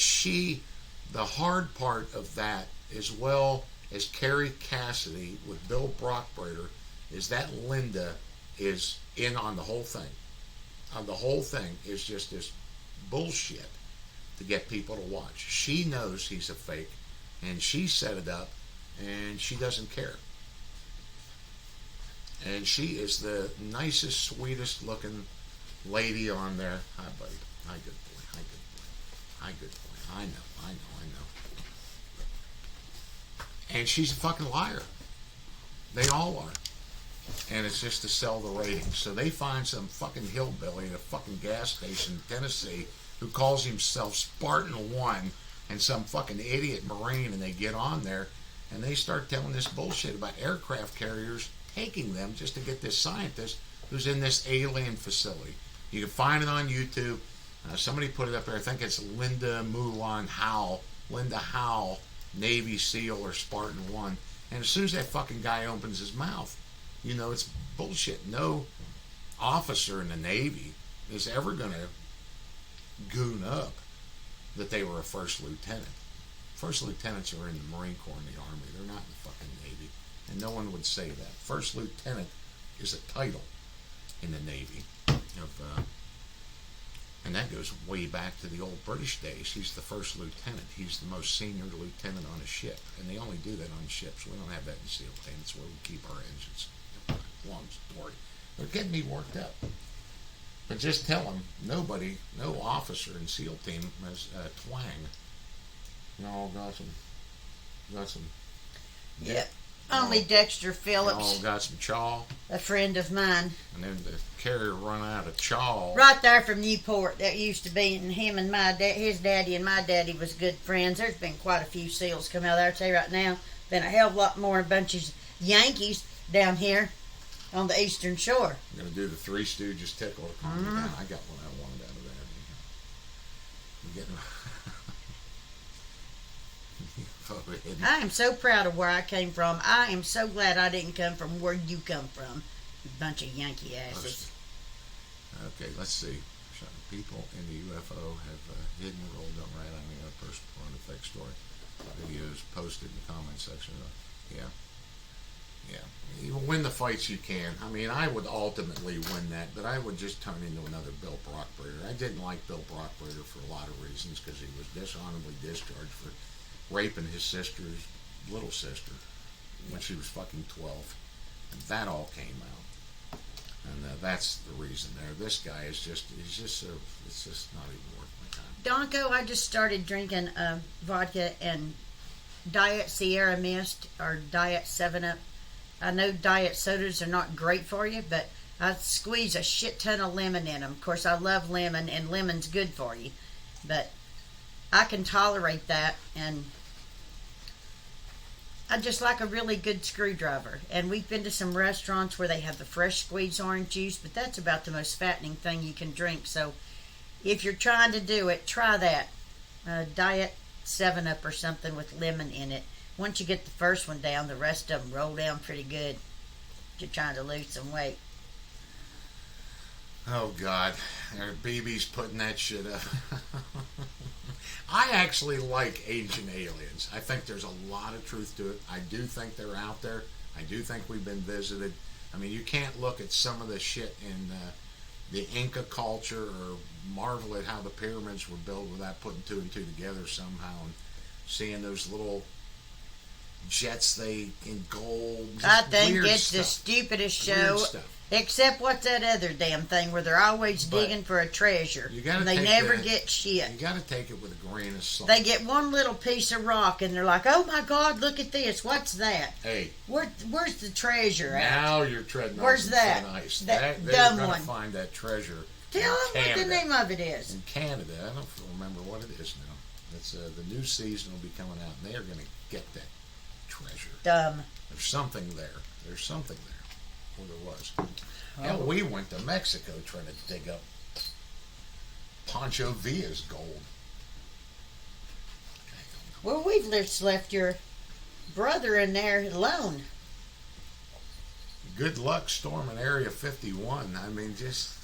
the hard part of that, as well as Carrie Cassidy with Bill Brockbrader, is that Linda is in on the whole thing. The whole thing is just this bullshit to get people to watch. She knows he's a fake, and she set it up, and she doesn't care. And she is the nicest, sweetest looking lady on there. Hi, buddy. Hi, good boy. Hi, good boy. Hi, good boy. I know. And she's a fucking liar. They all are. And it's just to sell the ratings. So they find some fucking hillbilly at a fucking gas station in Tennessee who calls himself Spartan 1 and some fucking idiot Marine, and they get on there and they start telling this bullshit about aircraft carriers taking them just to get this scientist who's in this alien facility. You can find it on YouTube. Somebody put it up there. I think it's Linda Howell, Navy SEAL or Spartan 1. And as soon as that fucking guy opens his mouth, it's bullshit. No officer in the Navy is ever going to goon up that they were a first lieutenant. First lieutenants are in the Marine Corps and the Army. They're not in the fucking Navy. And no one would say that. First lieutenant is a title in the Navy. And that goes way back to the old British days. He's the first lieutenant. He's the most senior lieutenant on a ship. And they only do that on ships. We don't have that in SEAL Team. It's where we keep our engines. Long story. They're getting me worked up. But just tell them, no officer in SEAL Team has twang. No, got some. Yep. Only Dexter Phillips. All got some chaw. A friend of mine. And then the carrier run out of chaw. Right there from Newport, that used to be, and him and his daddy and my daddy was good friends. There's been quite a few SEALs come out there. I'll tell you right now, been a hell of a lot more bunches of Yankees down here on the Eastern Shore. I'm going to do the Three Stooges tickle to calm me down. I got what I wanted out of that. I'm getting... I am so proud of where I came from. I am so glad I didn't come from where you come from. You bunch of Yankee asses. Okay, let's see. People in the UFO have hidden the role. Don't write on the other person on the fake story. Videos posted in the comment section. Yeah. Yeah. You win the fights you can. I mean, I would ultimately win that, but I would just turn into another Bill Brockbreeder. I didn't like Bill Brockbreeder for a lot of reasons because he was dishonorably discharged for raping his sister's little sister when she was fucking 12. And that all came out. And that's the reason there. This guy is he's just so, it's just not even worth my time. Donko, I just started drinking vodka and Diet Sierra Mist or Diet 7-Up. I know diet sodas are not great for you, but I squeeze a shit ton of lemon in them. Of course, I love lemon, and lemon's good for you. But I can tolerate that, and I just like a really good screwdriver. And we've been to some restaurants where they have the fresh squeezed orange juice, but that's about the most fattening thing you can drink. So if you're trying to do it, try that. Diet 7-Up or something with lemon in it. Once you get the first one down, the rest of them roll down pretty good. If you're trying to lose some weight. Oh, God. BB's putting that shit up. I actually like Ancient Aliens. I think there's a lot of truth to it. I do think they're out there. I do think we've been visited. I mean, you can't look at some of the shit in the Inca culture or marvel at how the pyramids were built without putting two and two together somehow and seeing those little jets in gold. I think it's stuff. the stupidest Weird show. stuff. Except what's that other damn thing where they're always digging for a treasure and they never get shit. You got to take it with a grain of salt. They get one little piece of rock and they're like, "Oh my God, look at this! What's that? Hey, where's the treasure at?" Now you're treading where's on that? thin ice. That they're dumb going one. to find that treasure. Tell them what the name of it is. In Canada, I don't remember what it is now. It's the new season will be coming out, and they are going to get that treasure. Dumb. There's something there. There's something there. Or there was. Hell, we went to Mexico trying to dig up Pancho Villa's gold. Well, we've just left your brother in there alone. Good luck storming Area 51. I mean, just,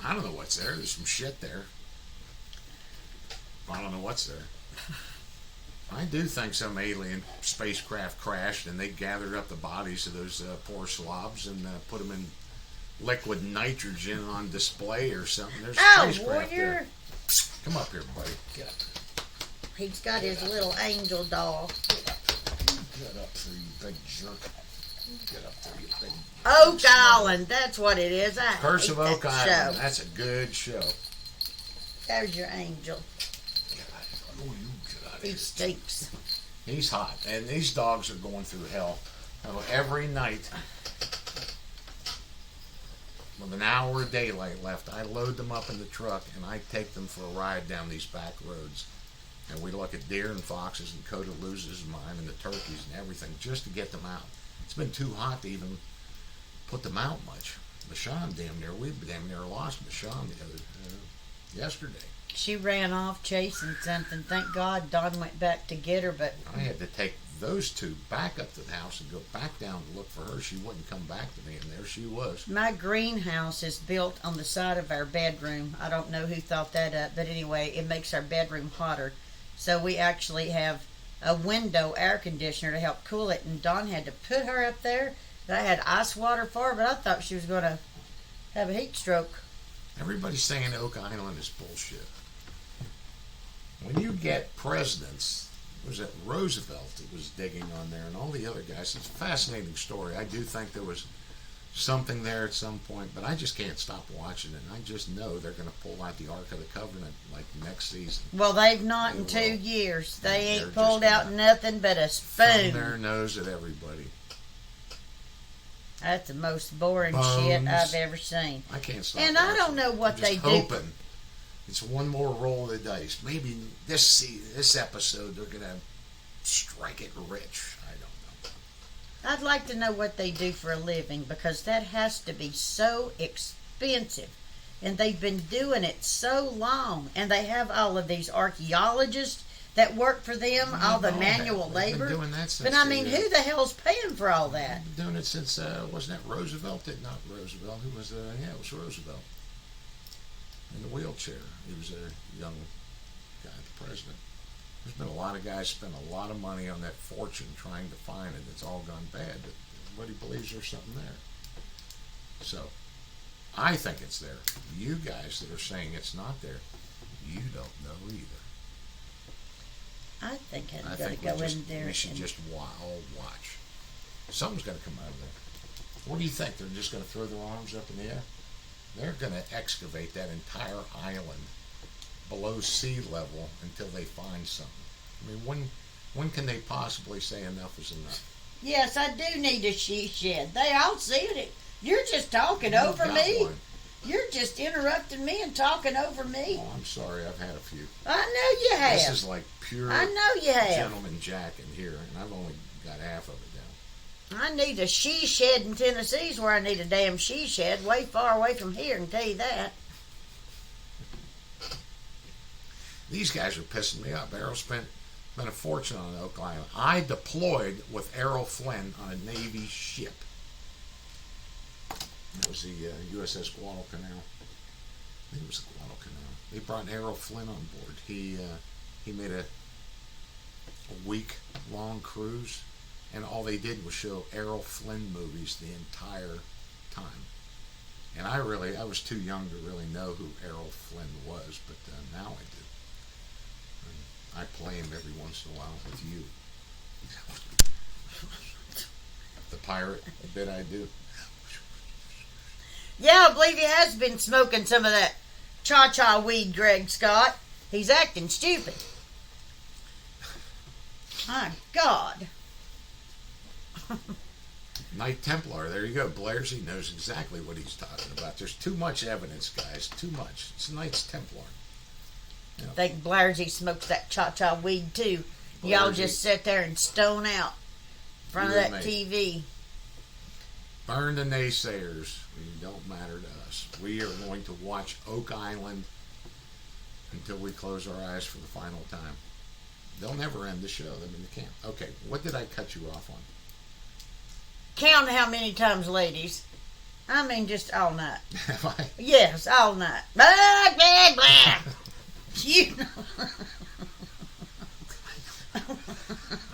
I don't know what's there. There's some shit there. I don't know what's there. I do think some alien spacecraft crashed and they gathered up the bodies of those poor slobs and put them in liquid nitrogen on display or something. There's a spacecraft there. Come up here, buddy. Get up. He's got his little angel doll. Get up there, you big jerk. Get up there, you big... Oak Island, that's what it is. Curse of Oak Island. Show. That's a good show. There's your angel. Get out of here. Oh, you get out of here. He stinks. He's hot, and these dogs are going through hell. Every night, with an hour of daylight left, I load them up in the truck, and I take them for a ride down these back roads. And we look at deer and foxes and Coda loses mine and the turkeys and everything just to get them out. It's been too hot to even put them out much. Michonne we damn near lost Michonne yesterday. She ran off chasing something. Thank God Don went back to get her, but I had to take those two back up to the house and go back down to look for her. She wouldn't come back to me, and there she was. My greenhouse is built on the side of our bedroom. I don't know who thought that up, but anyway, it makes our bedroom hotter. So we actually have a window air conditioner to help cool it, and Dawn had to put her up there. I had ice water for her, but I thought she was going to have a heat stroke. Everybody's saying Oak Island is bullshit. When you get presidents, was it Roosevelt that was digging on there and all the other guys? It's a fascinating story. I do think there was something there at some point, but I just can't stop watching it. And I just know they're going to pull out the Ark of the Covenant like next season. Well, they've not in 2 years. They ain't pulled out nothing but a spoon. Thumb their nose at everybody. That's the most boring shit I've ever seen. I can't stop. And I don't know what they do. Hoping it's one more roll of the dice. Maybe this episode they're gonna strike it rich. I don't know. I'd like to know what they do for a living, because that has to be so expensive. And they've been doing it so long. And they have all of these archaeologists that work for them, all the manual labor. Been doing that since but I mean, who the hell's paying for all that? Been doing it since, wasn't that Roosevelt? Not Roosevelt. Who was, it was Roosevelt. In the wheelchair. He was a young guy, the president. There's been a lot of guys spend a lot of money on that fortune trying to find it. It's all gone bad, but everybody believes there's something there. So, I think it's there. You guys that are saying it's not there, you don't know either. I think I'm I going think to go in there. we should just all watch. Something's got to come out of there. What do you think? They're just going to throw their arms up in the air? They're going to excavate that entire island below sea level until they find something. I mean, when can they possibly say enough is enough? Yes, I do need a she shed. They all said it. You're just talking You over got me. one. You're just interrupting me and talking over me. Oh, I'm sorry. I've had a few. I know you have. This is like pure I know you have. gentleman jack in here, and I've only got half of it down. I need a she shed in Tennessee's where I need a damn she shed, way far away from here, I can tell you that. These guys are pissing me off. Errol spent a fortune on Oak Island. I deployed with Errol Flynn on a Navy ship. That was the USS Guadalcanal. I think it was the Guadalcanal. They brought Errol Flynn on board. He made a week-long cruise, and all they did was show Errol Flynn movies the entire time. And I was too young to really know who Errol Flynn was, but now I do. And I play him every once in a while with you. The pirate bit I do. Yeah, I believe he has been smoking some of that cha-cha weed, Greg Scott. He's acting stupid. My God. Knight Templar, there you go. Blairsy knows exactly what he's talking about. There's too much evidence, guys. Too much. It's Knights Templar. I think Blairsy smokes that cha-cha weed too. Y'all just sit there and stone out in front of that TV. Burn the naysayers. They don't matter to us. We are going to watch Oak Island until we close our eyes for the final time. They'll never end the show. I mean, they can't. Okay, what did I cut you off on? Count how many times, ladies. I mean, just all night. Have I? Yes, all night. Blah, blah, blah. You know.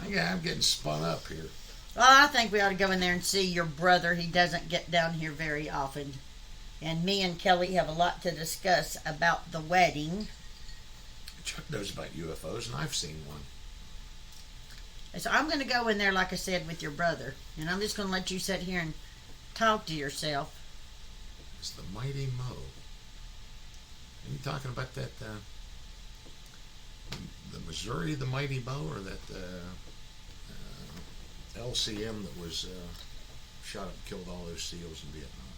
Yeah, I'm getting spun up here. Well, I think we ought to go in there and see your brother. He doesn't get down here very often. And me and Kelly have a lot to discuss about the wedding. Chuck knows about UFOs, and I've seen one. So I'm going to go in there, like I said, with your brother. And I'm just going to let you sit here and talk to yourself. It's the Mighty Mo. Are you talking about that, the Missouri, the Mighty Mo, or that LCM that was shot up and killed all those SEALs in Vietnam?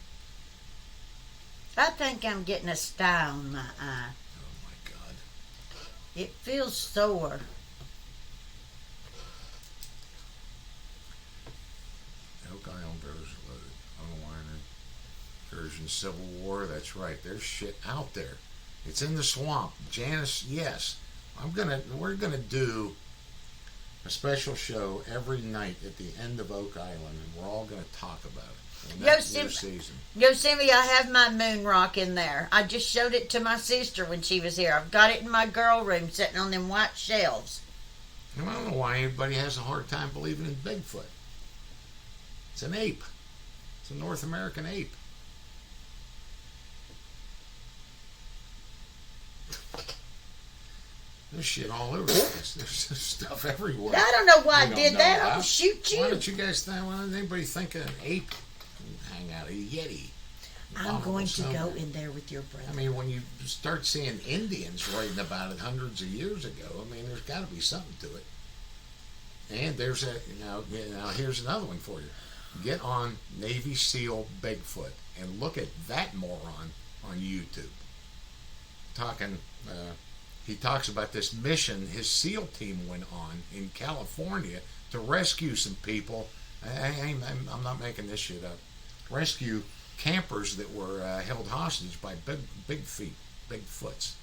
I think I'm getting a sty on my eye. Oh, my God. It feels sore. Oak Island barrels are loaded. Unwinder. Persian Civil War. That's right. There's shit out there. It's in the swamp. Janice, yes. We're gonna do a special show every night at the end of Oak Island, and we're all gonna talk about it. Yosemite, I have my moon rock in there. I just showed it to my sister when she was here. I've got it in my girl room, sitting on them white shelves. I don't know why anybody has a hard time believing in Bigfoot. It's an ape. It's a North American ape. There's shit all over the place. There's stuff everywhere. I don't know why I did that. I'll shoot you. Why don't you guys think? Why doesn't anybody think an ape can hang out? A yeti. I'm going to go in there with your brother. I mean, when you start seeing Indians writing about it hundreds of years ago, I mean, there's got to be something to it. And there's now here's another one for you. Get on Navy SEAL Bigfoot and look at that moron on YouTube. He talks about this mission his SEAL team went on in California to rescue some people. I'm not making this shit up. Rescue campers that were held hostage by Bigfoots.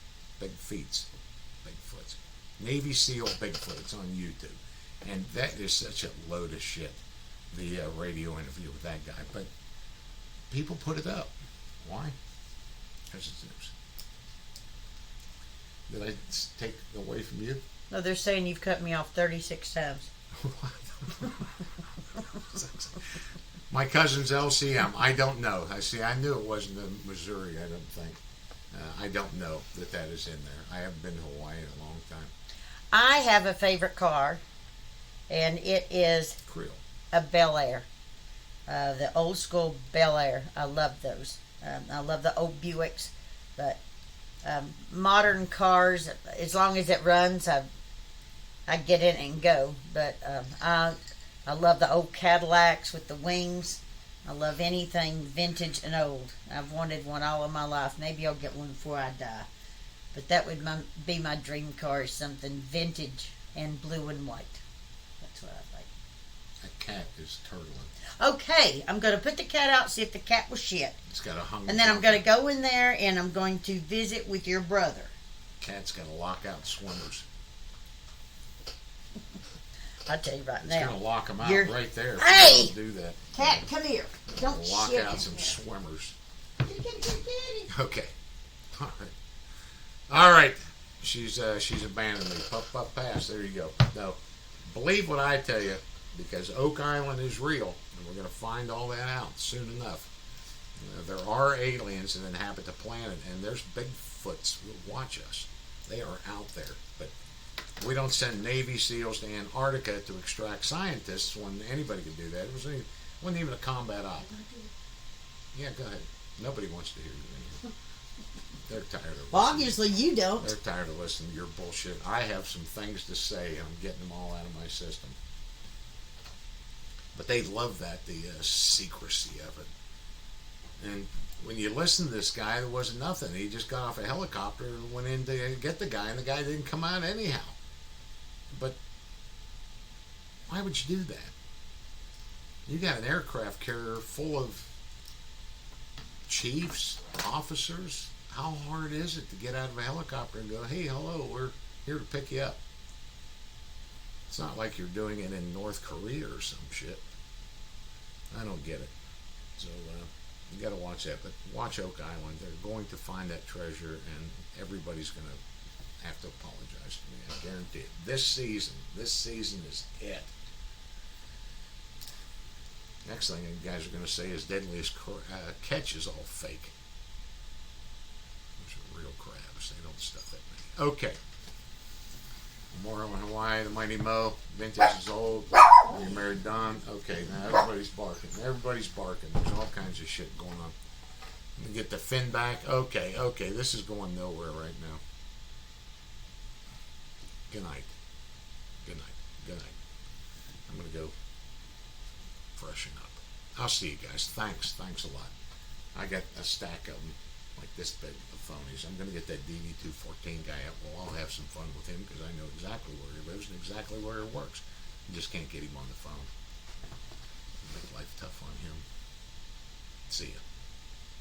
Navy SEAL Bigfoot. It's on YouTube. And that is such a load of shit, the radio interview with that guy. But people put it up. Why? Because it's news. Did I take away from you? No, they're saying you've cut me off 36 times. My cousin's LCM. I don't know. I knew it wasn't in Missouri. I don't think. I don't know that is in there. I haven't been to Hawaii in a long time. I have a favorite car, and it is Creole. a Bel Air. The old school Bel Air. I love those. I love the old Buicks, but modern cars, as long as it runs, I get in and go. But I love the old Cadillacs with the wings. I love anything vintage and old. I've wanted one all of my life. Maybe I'll get one before I die. But that would be my dream car, is something vintage and blue and white. That's what I like. That cat is turtling. Okay, I'm going to put the cat out, see if the cat was shit. It's got a hunger. And then I'm going to go in there and I'm going to visit with your brother. Cat's got to lock out swimmers. I'll tell you right It's now. going to lock them out right there. Hey! Don't do that. Cat, come here. Don't lock shit out in some here. swimmers. Kitty. Okay. All right. All right. She's abandoned me. Puff, pass. There you go. No, believe what I tell you, because Oak Island is real, and we're going to find all that out soon enough. There are aliens that inhabit the planet, and there's Bigfoots who watch us. They are out there, but we don't send Navy SEALs to Antarctica to extract scientists when anybody could do that. It wasn't even a combat op. Yeah, go ahead. Nobody wants to hear you anymore. They're tired of listening. Well, obviously you don't. They're tired of listening to your bullshit. I have some things to say, and I'm getting them all out of my system. But they love that, the secrecy of it. And when you listen to this guy, there wasn't nothing. He just got off a helicopter and went in to get the guy, and the guy didn't come out anyhow. But why would you do that? You got an aircraft carrier full of chiefs, officers. How hard is it to get out of a helicopter and go, hey, hello, we're here to pick you up? It's not like you're doing it in North Korea or some shit. I don't get it. So you got to watch that. But watch Oak Island. They're going to find that treasure, and everybody's going to have to apologize to me. I guarantee it. This season is it. Next thing you guys are going to say is Deadliest Catch is all fake. Those are real crabs. They don't stuff that many. Okay. More on Hawaii, the Mighty Mo. Vintage is old. You married Don. Okay, now everybody's barking. Everybody's barking. There's all kinds of shit going on. Let me get the fin back. Okay. This is going nowhere right now. Good night. I'm going to go freshen up. I'll see you guys. Thanks a lot. I got a stack of them like this big of phonies. I'm going to get that DV214 guy up. We'll all have some fun with him because I know exactly where he lives and exactly where he works. You just can't get him on the phone. Make life tough on him. See ya.